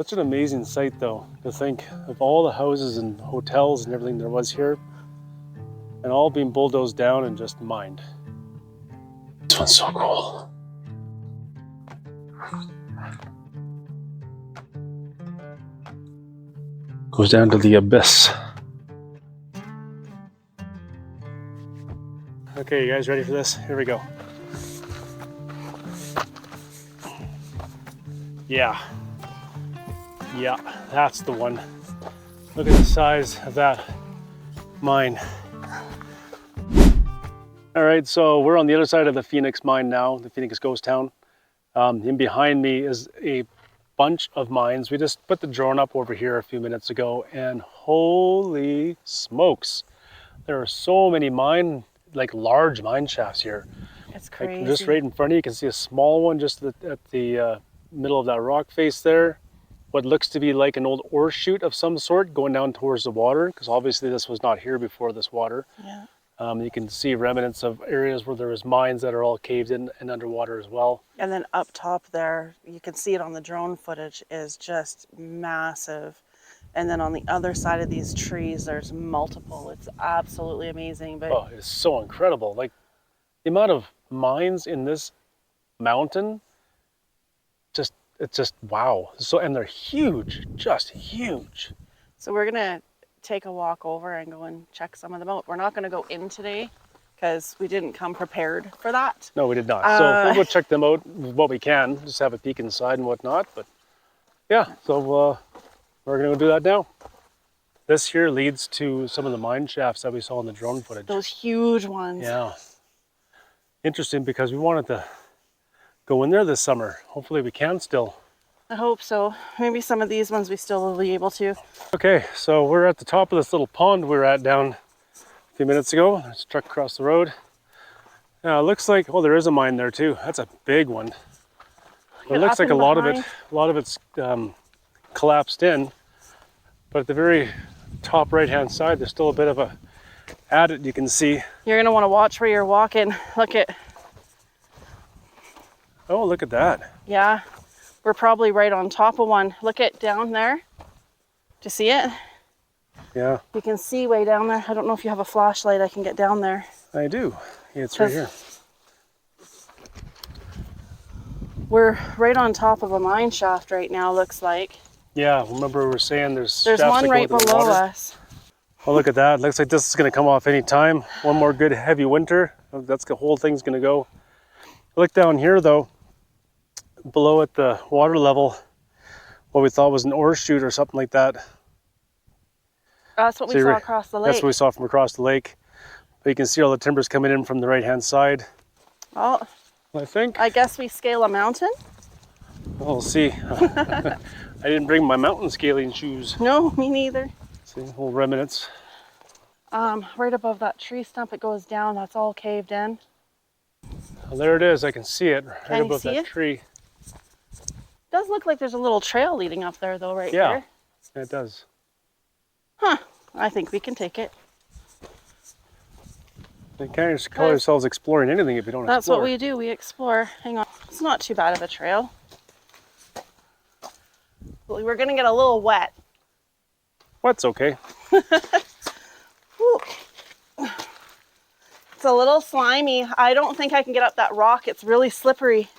Such an amazing sight though, to think of all the houses and hotels and everything there was here, and all being bulldozed down and just mined. This one's so cool. Goes down to the abyss. Okay, you guys ready for this? Here we go. Yeah, that's the one. Look at the size of that mine. All right, so we're on the other side of the Phoenix mine now, the Phoenix ghost town. In behind me is a bunch of mines. We just put the drone up over here a few minutes ago, and holy smokes, there are so many large mine shafts here. It's crazy. Like just right in front of you, you can see a small one just at the middle of that rock face there. What looks to be like an old ore chute of some sort going down towards the water, because obviously this was not here before this water. Yeah. You can see remnants of areas where there was mines that are all caved in and underwater as well. And then up top there, you can see it on the drone footage, is just massive. And then on the other side of these trees, there's multiple. It's absolutely amazing. But oh, it's so incredible. Like the amount of mines in this mountain, it's just wow. So, and they're huge, just huge. So we're gonna take a walk over and go and check some of them out. We're not gonna go in today because we didn't come prepared for that. No, we did not. So we'll go check them out what we can, just have a peek inside and whatnot. But yeah, so we're gonna go do that now. This here leads to some of the mine shafts that we saw in the drone footage. Those huge ones. Yeah. Interesting, because we wanted to go in there this summer. Hopefully we can still. I hope so. Maybe some of these ones we still will be able to. Okay, so we're at the top of this little pond we were at down a few minutes ago. There's a truck across the road. Now it looks like, oh, there is a mine there too. That's a big one. It looks like a lot of it's collapsed in, but at the very top right-hand side, there's still a bit of a adit you can see. You're gonna want to watch where you're walking. Look at. Oh, look at that. Yeah, we're probably right on top of one. Look at down there. Do you see it? Yeah. You can see way down there. I don't know if you have a flashlight. I can get down there. I do. Yeah, it's right here. We're right on top of a mine shaft right now, looks like. Yeah, remember we were saying there's one right below us. Oh, look at that. Looks like this is going to come off any time. One more good heavy winter. That's the whole thing's going to go. Look down here though, below at the water level, what we thought was an ore chute or something like that. That's what we saw across the lake. That's what we saw from across the lake. But you can see all the timbers coming in from the right-hand side. Well, I guess we scale a mountain. Well, we'll see. I didn't bring my mountain scaling shoes. No, me neither. See, little remnants. Right above that tree stump, it goes down. That's all caved in. Well, there it is. I can see it right above that tree. It does look like there's a little trail leading up there, though, right here. Yeah, it does. Huh. I think we can take it. We can't just call ourselves exploring anything if we don't explore. That's what we do. We explore. Hang on. It's not too bad of a trail. We're going to get a little wet. Wet's okay. It's a little slimy. I don't think I can get up that rock. It's really slippery.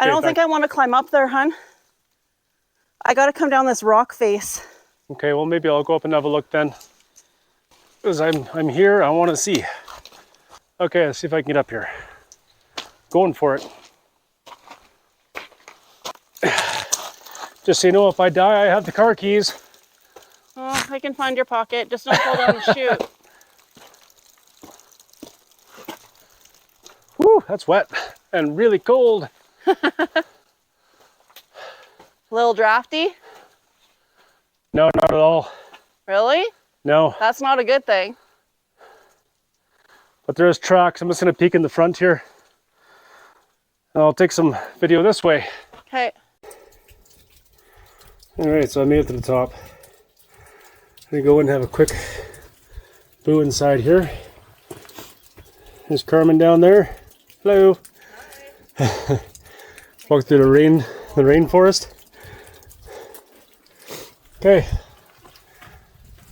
I don't think I want to climb up there, hun. I got to come down this rock face. Okay, well maybe I'll go up and have a look then. Because I'm here, I want to see. Okay, let's see if I can get up here. Going for it. Just so you know, if I die, I have the car keys. Oh, I can find your pocket. Just don't fall down the chute. Woo, that's wet and really cold. A little drafty? No, not at all. Really? No. That's not a good thing. But there's tracks. I'm just going to peek in the front here. And I'll take some video this way. Okay. All right, so I made it to the top. I'm going to go in and have a quick boo inside here. There's Carmen down there. Hello. Walk through the rainforest. Okay,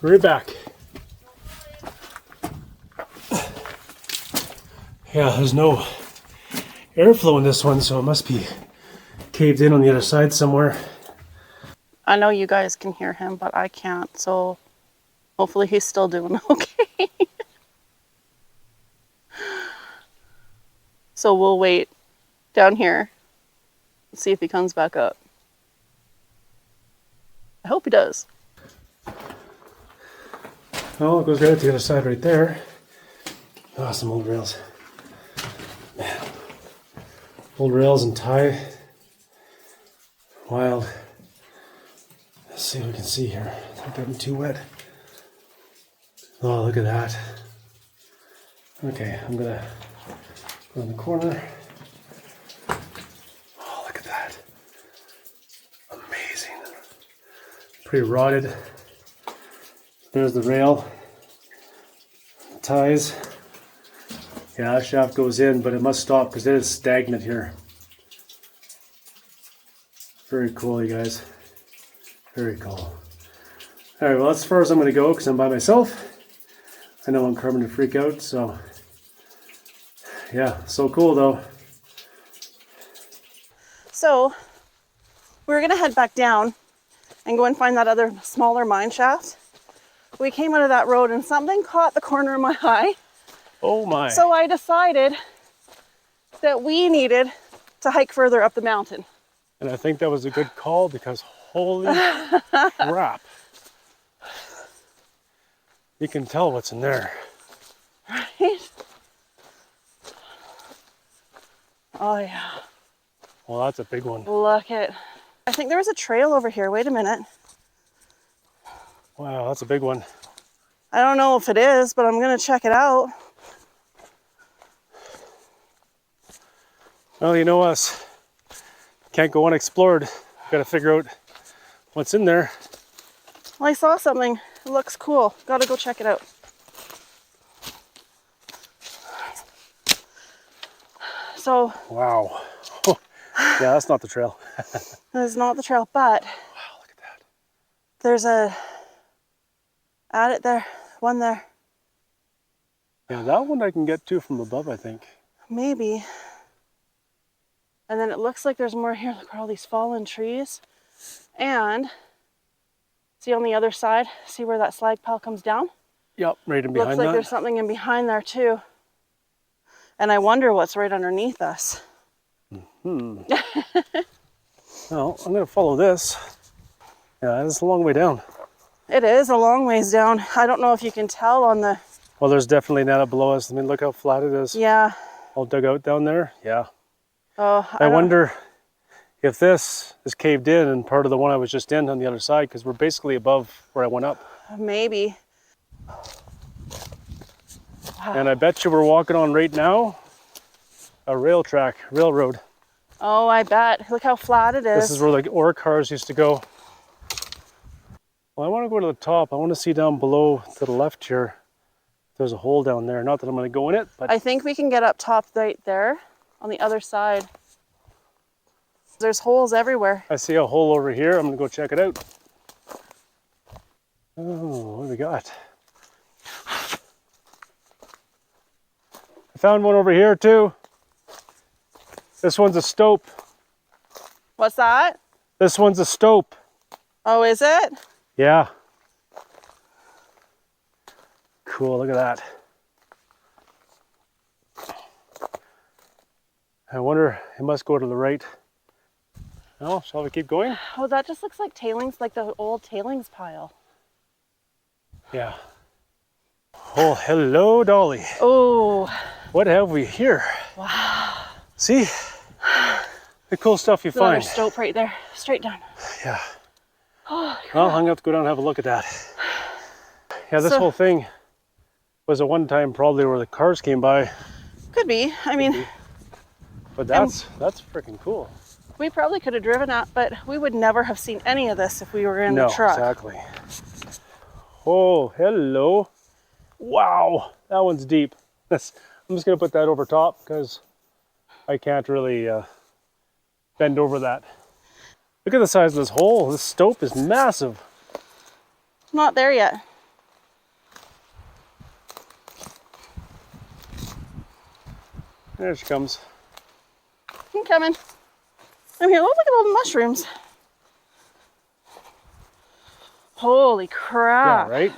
right back. Yeah, there's no airflow in this one, so it must be caved in on the other side somewhere. I know you guys can hear him, but I can't, so hopefully he's still doing okay. So we'll wait down here and see if he comes back up. I hope he does. Oh, it goes right to the other side right there. Oh, some old rails. Man. Old rails and tie. Wild. Let's see what we can see here. Not getting too wet. Oh, look at that. Okay, I'm gonna go in the corner. Oh, look at that. Amazing. Pretty rotted. There's the rail. Ties. Yeah, that shaft goes in, but it must stop because it is stagnant here. Very cool, you guys. Very cool. Alright, well, that's as far as I'm going to go because I'm by myself. I know I'm Carm to freak out, so yeah, so cool though. So we're gonna head back down and go and find that other smaller mine shaft. We came out of that road and something caught the corner of my eye. Oh my. So I decided that we needed to hike further up the mountain. And I think that was a good call because holy crap. You can tell what's in there. Right? Oh yeah. Well, that's a big one. Look it. I think there was a trail over here. Wait a minute. Wow, that's a big one. I don't know if it is, but I'm gonna check it out. Well, you know us. Can't go unexplored. Got to figure out what's in there. Well, I saw something. It looks cool. Gotta go check it out. So. Wow. Oh, yeah, that's not the trail. That is not the trail, but. Wow, look at that. There's a. Add it there. One there. Yeah, that one I can get to from above, I think. Maybe. And then it looks like there's more here. Look at all these fallen trees. And see on the other side, see where that slag pile comes down? Yep, right in behind Looks like that. there's something in behind there too. And I wonder what's right underneath us. Well, I'm going to follow this. Yeah, it's a long way down. It is a long ways down. I don't know if you can tell on the... Well, there's definitely none up below us. I mean, look how flat it is. Yeah. All dug out down there. Yeah. Oh, I wonder if this is caved in and part of the one I was just in on the other side, because we're basically above where I went up. Maybe. And I bet you we're walking on right now a railroad. Oh, I bet. Look how flat it is. This is where the ore cars used to go. Well, I want to go to the top. I want to see down below to the left here. There's a hole down there. Not that I'm going to go in it, but I think we can get up top right there on the other side. There's holes everywhere. I see a hole over here. I'm going to go check it out. Oh, what do we got? I found one over here too. This one's a stope. What's that? This one's a stope. Oh, is it? Yeah. Cool, look at that. I wonder, it must go to the right. Oh, shall we keep going? Oh, that just looks like tailings, like the old tailings pile. Yeah. Oh, hello, Dolly. Oh. What have we here? Wow. See? The cool stuff you There's another find. stope right there, straight down. Yeah. Oh, Well, I'm going to have to go down and have a look at that. Yeah, this whole thing was a one-time probably where the cars came by. could be. I mean, But that's freaking cool. we probably could have driven up, but we would never have seen any of this if we were in No, the truck. exactly. Oh, hello. Wow, that one's deep. I'm just going to put that over top because I can't really bend over that. Look at the size of this hole. This stope is massive. Not there yet. There she comes. I'm coming. I'm here. Oh, look at all the mushrooms. Holy crap. Yeah, right?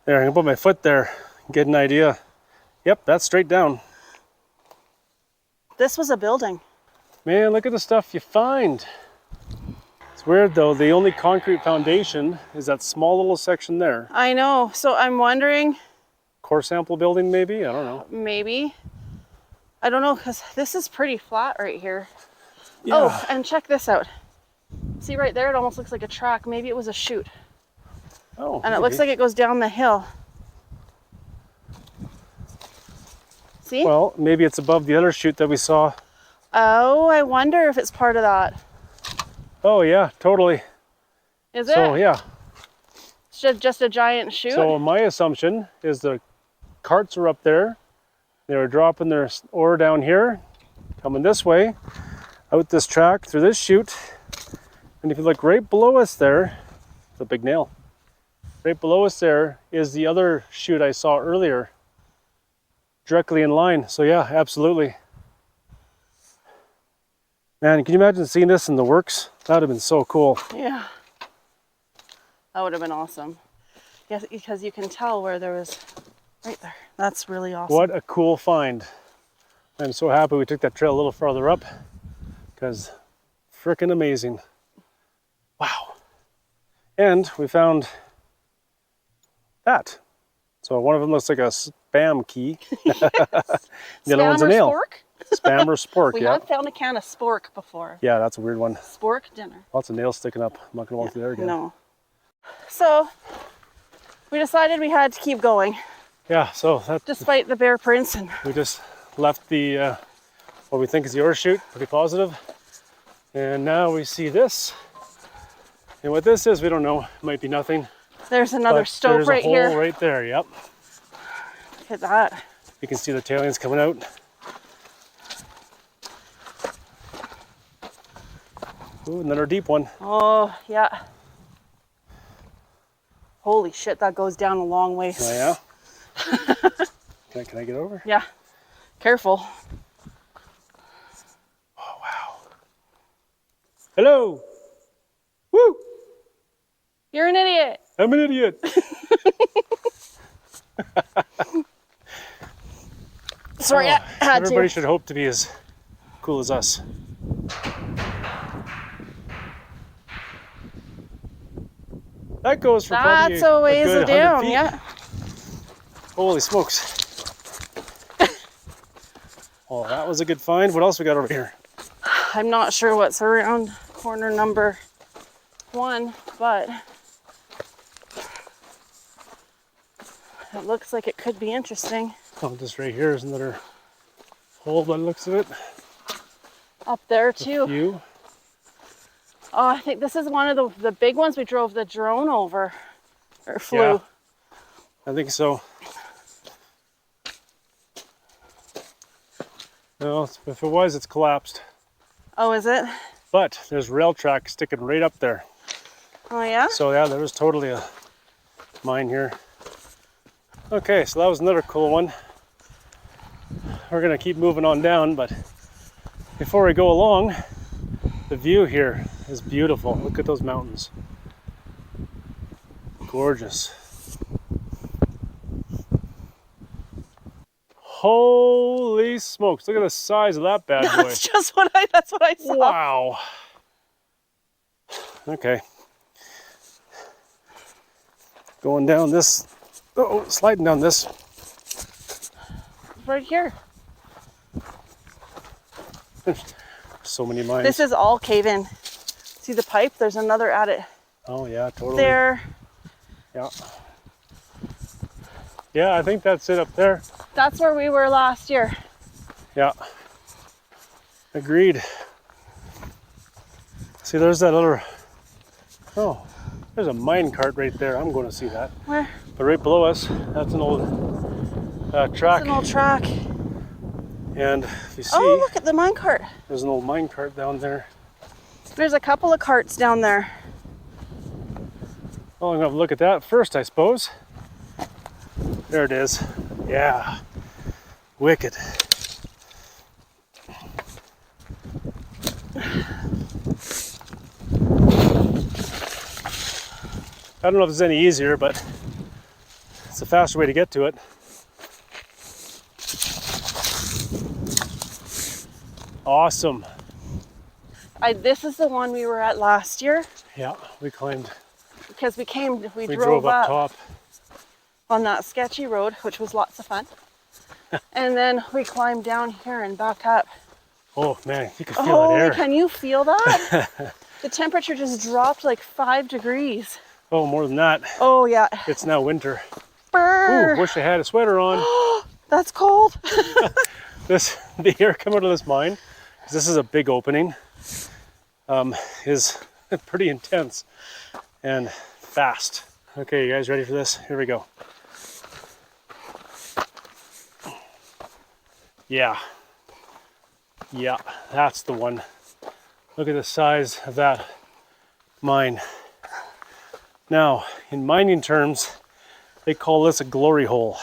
There, I can put my foot there, get an idea. Yep, that's straight down. This was a building. Man, look at the stuff you find. It's weird though, the only concrete foundation is that small little section there. I know. So I'm wondering. Core sample building maybe? I don't know. Maybe. I don't know, because this is pretty flat right here. Yeah. Oh, and check this out. See right there, it almost looks like a track. Maybe it was a chute. Oh, and it looks like it goes down the hill. See? Well, maybe it's above the other chute that we saw. Oh, I wonder if it's part of that. Oh yeah, totally. Is it? So yeah. It's just a giant chute? So my assumption is the carts are up there. They were dropping their ore down here, coming this way, out this track, through this chute. And if you look right below us there, it's a big nail. Right below us there is the other chute I saw earlier, directly in line. So yeah, absolutely. Man, can you imagine seeing this in the works? That would have been so cool. Yeah. That would have been awesome. Yes, because you can tell where there was right there. That's really awesome. What a cool find. I'm so happy we took that trail a little farther up because freaking amazing. Wow. And we found that. So one of them looks like a spam key. The other one's a nail. Spork? Spam or spork, We yeah. have found a can of spork before. Yeah, that's a weird one. Spork dinner. Lots of nails sticking up. I'm not going to walk through there again. No. So we decided we had to keep going. Yeah, so that, despite the bear prints. And we just left the, what we think is the ore chute, pretty positive. And now we see this. And what this is, we don't know. It might be nothing. There's another stope right here. There's a hole right there, yep. Look at that. You can see the tailings coming out. Ooh, another deep one. Oh, yeah. Holy shit, that goes down a long way. Oh, yeah? Can I get over? Yeah. Careful. Oh, wow. Hello. Woo! You're an idiot. I'm an idiot. Sorry, I had Everybody to. should hope to be as cool as us. That goes for probably That's a ways good 100 down, feet. yeah. Holy smokes. Oh, that was a good find. What else we got over here? I'm not sure what's around corner number 1, but it looks like it could be interesting. Oh, just right here is another hole by the looks of it. Up there too. You. Oh, I think this is one of the big ones we drove the drone over, or flew. Yeah, I think so. No, if it was, it's collapsed. Oh, is it? But there's rail track sticking right up there. Oh, yeah? So yeah, there was totally a mine here. Okay, so that was another cool one. We're gonna keep moving on down, but before we go along, the view here is beautiful. Look at those mountains. Gorgeous. Holy smokes, look at the size of that bad boy. That's what I saw. Wow. Okay. Going down this, oh, sliding down this. Right here. So many mines. This is all cave in. See the pipe? There's another at it. Oh yeah, totally. There. Yeah. Yeah, I think that's it up there. That's where we were last year. Yeah. Agreed. See, there's that other, oh, there's a mine cart right there. I'm going to see that. Where? But right below us, that's an old track. It's an old track. And if you see, Oh, look at the mine cart. There's an old mine cart down there. There's a couple of carts down there. Oh, I'm gonna look at that first, I suppose. There it is. Yeah, wicked. I don't know if it's any easier, but it's a faster way to get to it. Awesome. This is the one we were at last year. Yeah, we climbed. Because we drove up top. On that sketchy road, which was lots of fun. And then we climbed down here and back up. Oh man, you can feel that air. Can you feel that? The temperature just dropped like 5 degrees. Oh, more than that. Oh yeah. It's now winter. Brr. Ooh, wish I had a sweater on. That's cold. The air coming out of this mine, 'cause this is a big opening, is pretty intense and fast. Okay, you guys ready for this? Here we go. Yeah. Yeah, that's the one. Look at the size of that mine. Now, in mining terms, they call this a glory hole.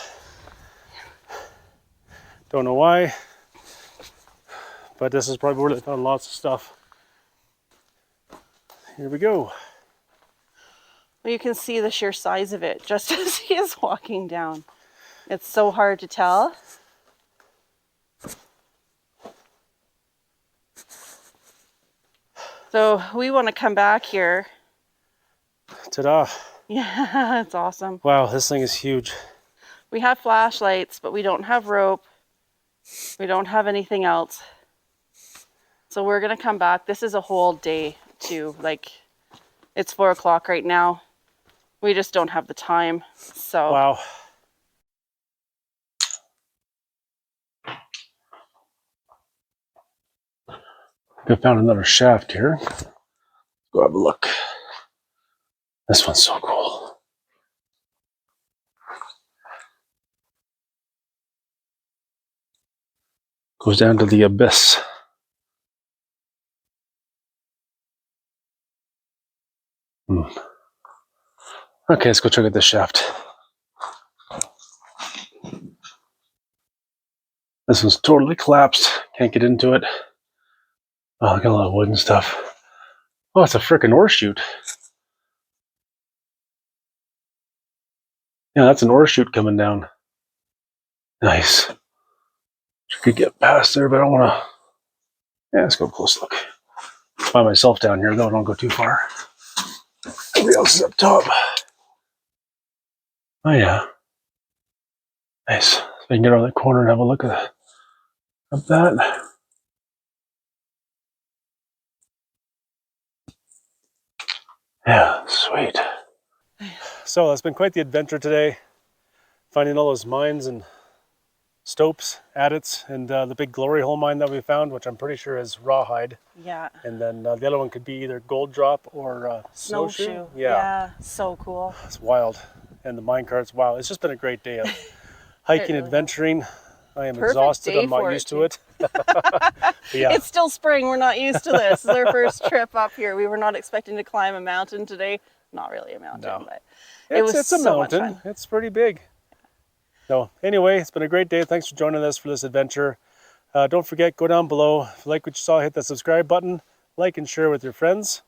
Don't know why, but this is probably where they found lots of stuff. Here we go. Well, you can see the sheer size of it just as he is walking down. It's so hard to tell. So we want to come back here. Ta-da. Yeah, it's awesome. Wow, this thing is huge. We have flashlights, but we don't have rope. We don't have anything else. So we're going to come back. This is a whole day too. Like, it's 4 o'clock right now. We just don't have the time. So wow. I found another shaft here. Go have a look. This one's so cool. Goes down to the abyss. Okay, let's go check out this shaft. This one's totally collapsed. Can't get into it. Oh, look at all that wood and stuff. Oh, it's a frickin' ore chute. Yeah, that's an ore chute coming down. Nice. I could get past there, but I don't want to. Yeah, let's go a close look. By myself down here, though. Don't go too far. Everybody else is up top. Oh, yeah. Nice. So I can get around that corner and have a look at that. Yeah, sweet. So that's been quite the adventure today. Finding all those mines and stopes, adits, and the big glory hole mine that we found, which I'm pretty sure is rawhide. yeah. And then the other one could be either gold drop or snowshoe. Yeah, so cool. It's wild. And the mine carts, wow. It's just been a great day of hiking, really adventuring. I am Perfect exhausted. day I'm not for used it, to it. Yeah. It's still spring. We're not used to this. This is our first trip up here. We were not expecting to climb a mountain today. Not really a mountain, No. but it's a so much mountain. fun. It's pretty big. So anyway, it's been a great day. Thanks for joining us for this adventure. Don't forget, go down below. If you like what you saw, hit that subscribe button, like and share with your friends.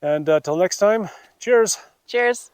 And till next time, cheers. Cheers.